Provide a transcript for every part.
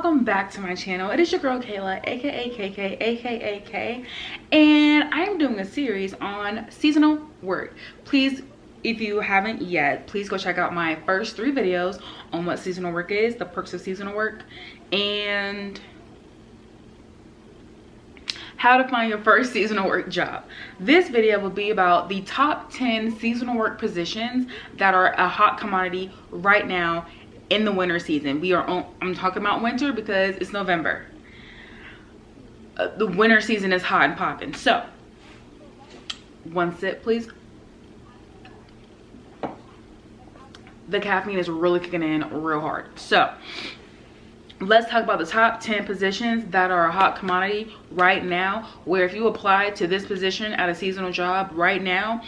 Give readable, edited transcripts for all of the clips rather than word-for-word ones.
welcome back to my channel. It is your girl Kayla, aka KK, aka K, and I am doing a series on seasonal work. Please, if you haven't yet, please go check out my first 3 videos on what seasonal work is, the perks of seasonal work, and how to find your first seasonal work job. This video will be about the top 10 seasonal work positions that are a hot commodity right now in the winter season. I'm talking about winter because it's November. The winter season is hot and popping. So, one sip, please. The caffeine is really kicking in real hard. So, let's talk about the top 10 positions that are a hot commodity right now, where if you apply to this position at a seasonal job right now,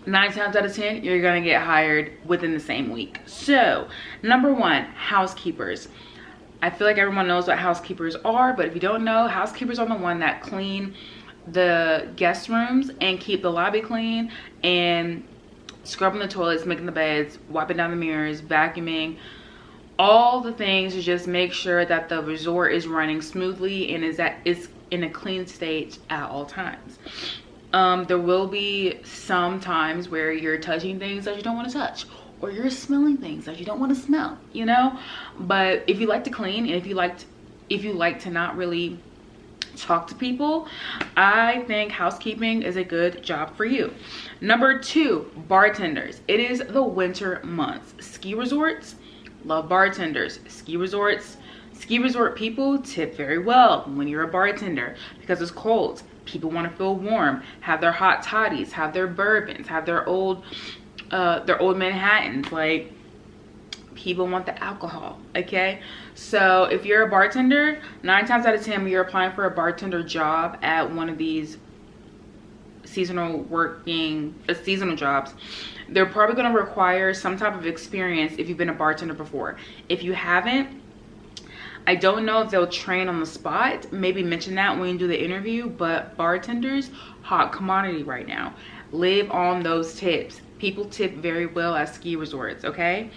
9 times out of 10, you're gonna get hired within the same week. So, number 1, housekeepers. I feel like everyone knows what housekeepers are, but if you don't know, housekeepers are the one that clean the guest rooms and keep the lobby clean and scrubbing the toilets, making the beds, wiping down the mirrors, vacuuming, all the things to just make sure that the resort is running smoothly and is in a clean state at all times. There will be some times where you're touching things that you don't want to touch, or you're smelling things that you don't want to smell, you know. But if you like to clean, and if you like to not really talk to people, I think housekeeping is a good job for you. Number 2, bartenders. It is the winter months. Ski resorts love bartenders. Ski resort people tip very well when you're a bartender because it's cold. People want to feel warm, have their hot toddies, have their bourbons, have their old Manhattans. Like, people want the alcohol, okay? So if you're a bartender, 9 times out of 10, when you're applying for a bartender job at one of these seasonal jobs, they're probably going to require some type of experience if you've been a bartender before. If you haven't, I don't know if they'll train on the spot. Maybe mention that when you do the interview, but bartenders, hot commodity right now. Live on those tips. People tip very well at ski resorts, okay?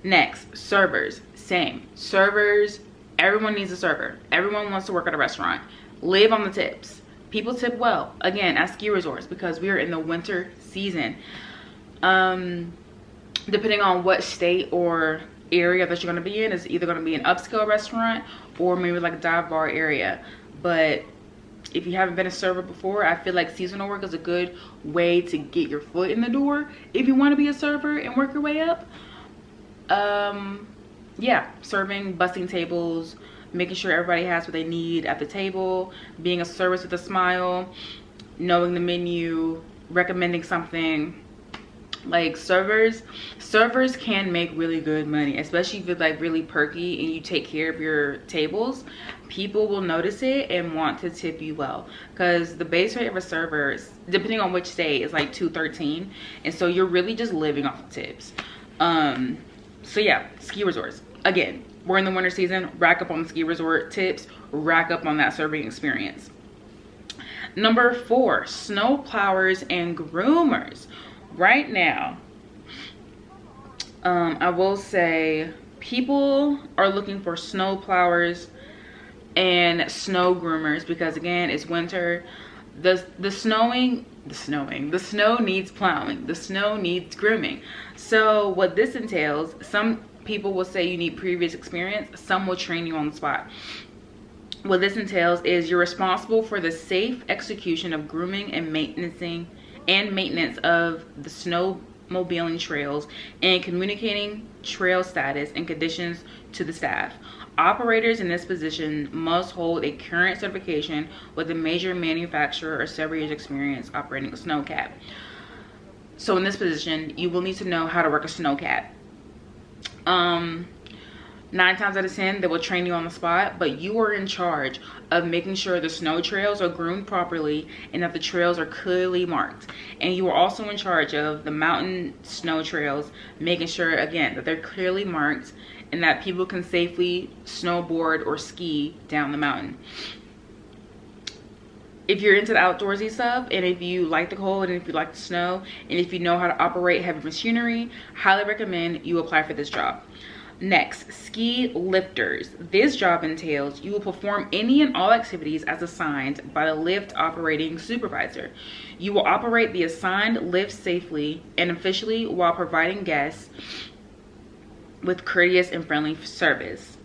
Next, servers. Same. Servers, everyone needs a server. Everyone wants to work at a restaurant. Live on the tips. People tip well, again, at ski resorts because we are in the winter season. Depending on what state or area that you're going to be in, is either going to be an upscale restaurant or maybe like a dive bar area. But if you haven't been a server before, I feel like seasonal work is a good way to get your foot in the door if you want to be a server and work your way up. Yeah, serving, bussing tables, making sure everybody has what they need at the table, being a service with a smile, knowing the menu, recommending something. Like, servers can make really good money, especially if you're like really perky and you take care of your tables. People will notice it and want to tip you well, because the base rate of a server, depending on which state, is like $213, and so you're really just living off of tips. So yeah, ski resorts, again, we're in the winter season. Rack up on the ski resort tips, rack up on that serving experience. Number 4, snow plowers and groomers. Right now, I will say people are looking for snow plowers and snow groomers because, again, it's winter. The snow needs plowing. The snow needs grooming. So what this entails, some people will say you need previous experience. Some will train you on the spot. What this entails is you're responsible for the safe execution of grooming and maintenance of the snowmobiling trails and communicating trail status and conditions to the staff. Operators in this position must hold a current certification with a major manufacturer or several years experience operating a snowcat. So in this position, you will need to know how to work a snowcat. 9 times out of 10, they will train you on the spot, but you are in charge of making sure the snow trails are groomed properly and that the trails are clearly marked. And you are also in charge of the mountain snow trails, making sure, again, that they're clearly marked and that people can safely snowboard or ski down the mountain. If you're into the outdoorsy stuff, and if you like the cold, and if you like the snow, and if you know how to operate heavy machinery, highly recommend you apply for this job. Next, ski lifters. This job entails you will perform any and all activities as assigned by the lift operating supervisor. You will operate the assigned lift safely and efficiently while providing guests with courteous and friendly service.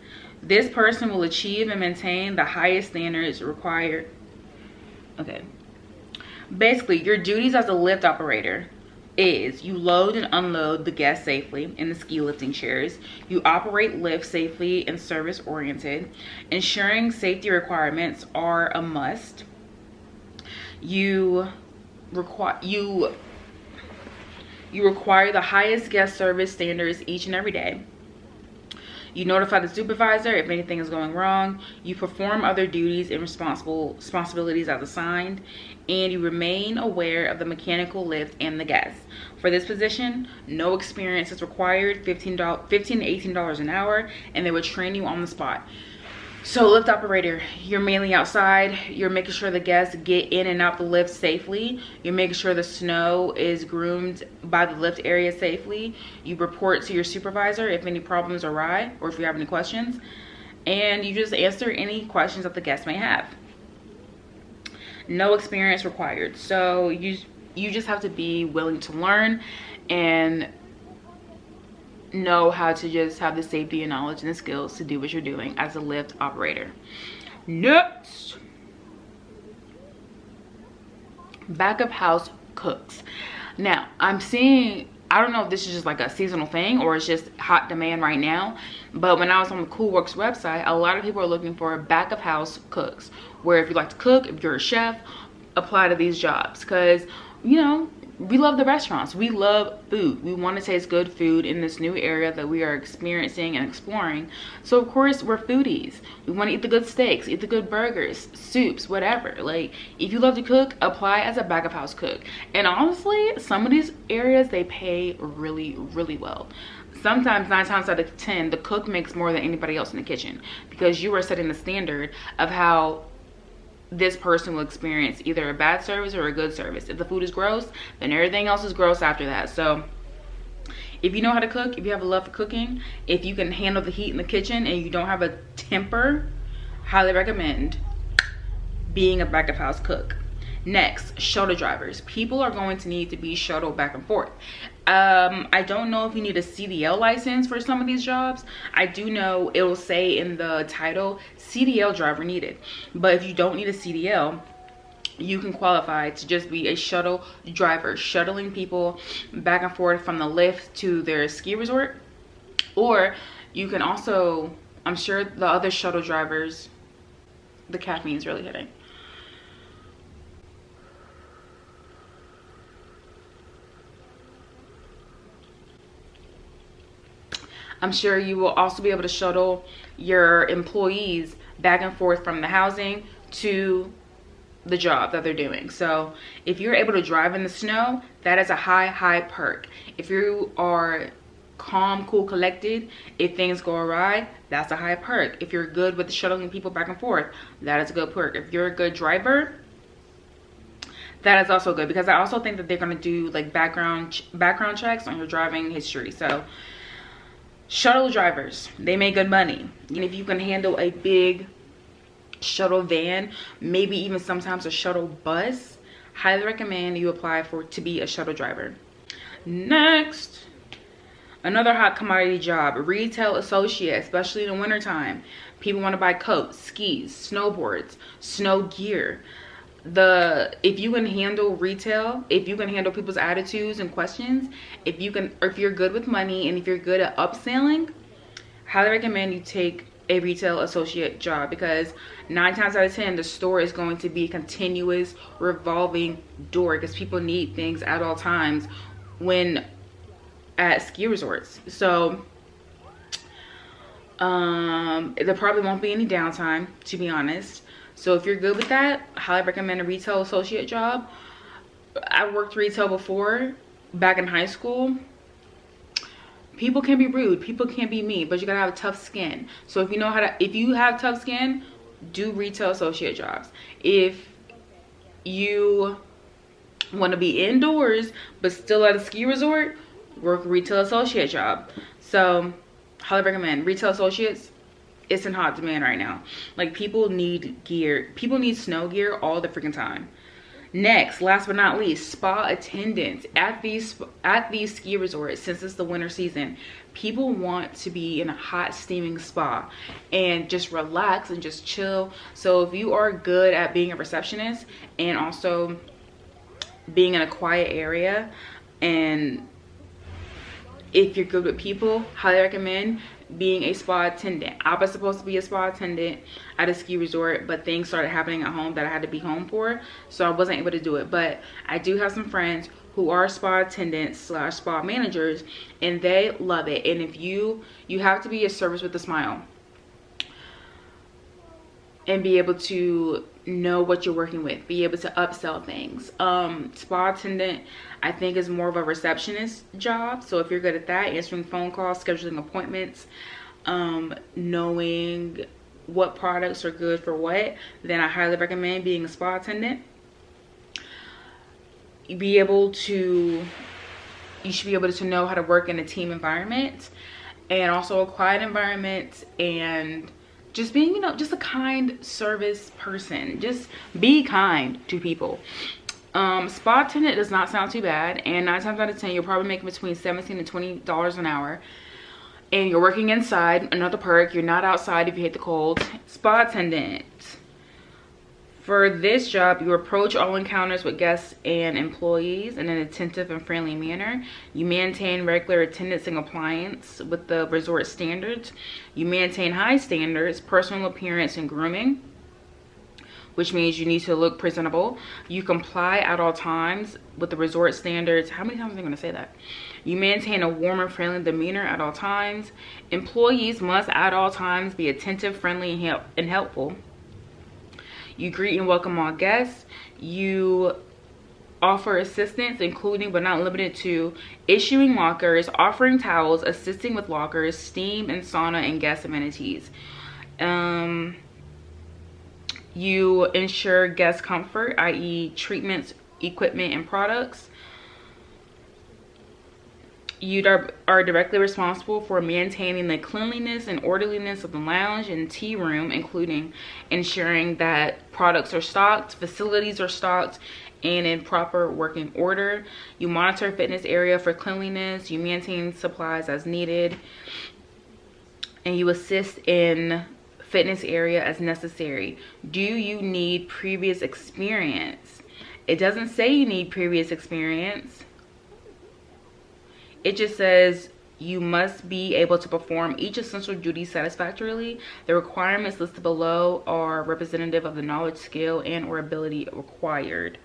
This person will achieve and maintain the highest standards required. Okay. Basically, your duties as a lift operator is you load and unload the guests safely in the ski lifting chairs. You operate lifts safely and service oriented. Ensuring safety requirements are a must. You require the highest guest service standards each and every day. You notify the supervisor if anything is going wrong. You perform other duties and responsibilities as assigned. And you remain aware of the mechanical lift and the guests. For this position, no experience is required, $15 to $18 an hour, and they will train you on the spot. So lift operator, you're mainly outside. You're making sure the guests get in and out the lift safely. You're making sure the snow is groomed by the lift area safely. You report to your supervisor if any problems arise or if you have any questions. And you just answer any questions that the guests may have. No experience required. So you just have to be willing to learn and know how to just have the safety and knowledge and the skills to do what you're doing as a lift operator. Next, back of house cooks. Now I'm seeing, I don't know if this is just like a seasonal thing or it's just hot demand right now, but when I was on the CoolWorks website, a lot of people are looking for back of house cooks, where if you like to cook, if you're a chef, apply to these jobs. Because, you know, we love the restaurants, we love food, we want to taste good food in this new area that we are experiencing and exploring. So of course we're foodies, we want to eat the good steaks, eat the good burgers, soups, whatever. Like, if you love to cook, apply as a back of house cook. And honestly, some of these areas, they pay really well. Sometimes 9 times out of 10 the cook makes more than anybody else in the kitchen, because you are setting the standard of how this person will experience either a bad service or a good service. If the food is gross, then everything else is gross after that. So if you know how to cook, if you have a love for cooking, if you can handle the heat in the kitchen and you don't have a temper, highly recommend being a back of house cook. Next, shuttle drivers. People are going to need to be shuttled back and forth. I don't know if you need a CDL license for some of these jobs. I do know it will say in the title, CDL driver needed. But if you don't need a CDL, you can qualify to just be a shuttle driver, shuttling people back and forth from the lift to their ski resort. Or you can also, I'm sure the other shuttle drivers, the caffeine is really hitting. I'm sure you will also be able to shuttle your employees back and forth from the housing to the job that they're doing. So if you're able to drive in the snow, that is a high perk. If you are calm, cool, collected, if things go awry, that's a high perk. If you're good with shuttling people back and forth, that is a good perk. If you're a good driver, that is also good, because I also think that they're going to do like background checks on your driving history. So shuttle drivers, they make good money. And if you can handle a big shuttle van, maybe even sometimes a shuttle bus, highly recommend you apply to be a shuttle driver. Next, another hot commodity job, retail associate, especially in the wintertime. People want to buy coats, skis, snowboards, snow gear. If you can handle retail, if you can handle people's attitudes and questions, if you're good with money and if you're good at upselling, highly recommend you take a retail associate job, because 9 times out of 10 the store is going to be a continuous revolving door, because people need things at all times when at ski resorts. So there probably won't be any downtime, to be honest. So if you're good with that, I highly recommend a retail associate job. I worked retail before, back in high school. People can be rude, people can be mean, but you gotta have tough skin. So if you have tough skin, do retail associate jobs. If you want to be indoors but still at a ski resort, work a retail associate job. So highly recommend. Retail associates, it's in hot demand right now. Like, people need gear. People need snow gear all the freaking time. Next, last but not least, spa attendants at these ski resorts. Since it's the winter season, people want to be in a hot steaming spa and just relax and just chill. So if you are good at being a receptionist and also being in a quiet area, and if you're good with people, highly recommend being a spa attendant. I was supposed to be a spa attendant at a ski resort, but things started happening at home that I had to be home for, so I wasn't able to do it. But I do have some friends who are spa attendants / spa managers, and they love it. And if you have to be a service with a smile and be able to know what you're working with, be able to upsell things. Spa attendant, I think, is more of a receptionist job. So if you're good at that, answering phone calls, scheduling appointments, knowing what products are good for what, then I highly recommend being a spa attendant. You should be able to know how to work in a team environment and also a quiet environment, and just being, just a kind service person. Just be kind to people. Spa attendant does not sound too bad, and 9 times out of 10 you're probably making between $17 and $20 an hour, and you're working inside. Another perk, you're not outside if you hate the cold. Spa attendant, for this job, you approach all encounters with guests and employees in an attentive and friendly manner. You maintain regular attendance and compliance with the resort standards. You maintain high standards, personal appearance and grooming, which means you need to look presentable. You comply at all times with the resort standards. How many times am I going to say that? You maintain a warm and friendly demeanor at all times. Employees must at all times be attentive, friendly, and helpful. You greet and welcome all guests. You offer assistance, including but not limited to issuing lockers, offering towels, assisting with lockers, steam and sauna, and guest amenities. You ensure guest comfort, i.e. treatments, equipment, and products. You are directly responsible for maintaining the cleanliness and orderliness of the lounge and tea room, including ensuring that products are stocked, facilities are stocked, and in proper working order. You monitor fitness area for cleanliness. You maintain supplies as needed, and you assist in fitness area as necessary. Do you need previous experience? It doesn't say you need previous experience. It just says you must be able to perform each essential duty satisfactorily. The requirements listed below are representative of the knowledge, skill, and or ability required.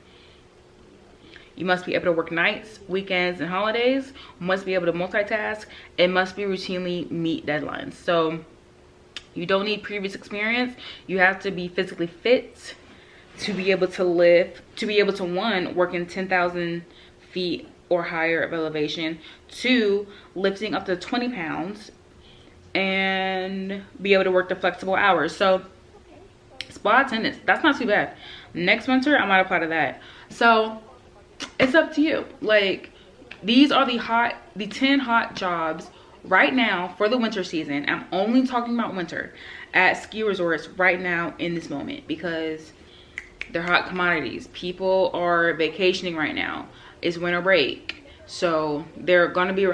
You must be able to work nights, weekends, and holidays. Must be able to multitask. It must be routinely meet deadlines. So you don't need previous experience. You have to be physically fit to be able to one, work in 10,000 feet or higher of elevation, 2, lifting up to 20 pounds, and be able to work the flexible hours. So spa attendants, that's not too bad. Next winter, I might apply to that. So it's up to you. Like, these are the 10 hot jobs right now for the winter season. I'm only talking about winter at ski resorts right now in this moment, because they're hot commodities. People are vacationing right now. It's winter break, so they're gonna be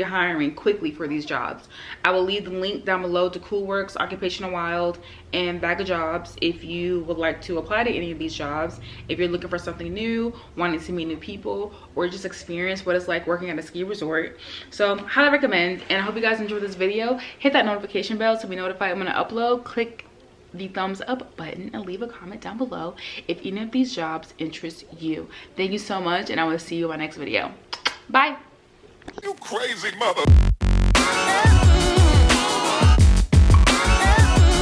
hiring quickly for these jobs. I will leave the link down below to Coolworks, Occupational Wild, and Bag of Jobs if you would like to apply to any of these jobs. If you're looking for something new, wanting to meet new people, or just experience what it's like working at a ski resort. So highly recommend, and I hope you guys enjoyed this video. Hit that notification bell to be notified when I upload. Click the thumbs up button and leave a comment down below if any of these jobs interest you. Thank you so much, and I will see you in my next video. Bye. You crazy mother.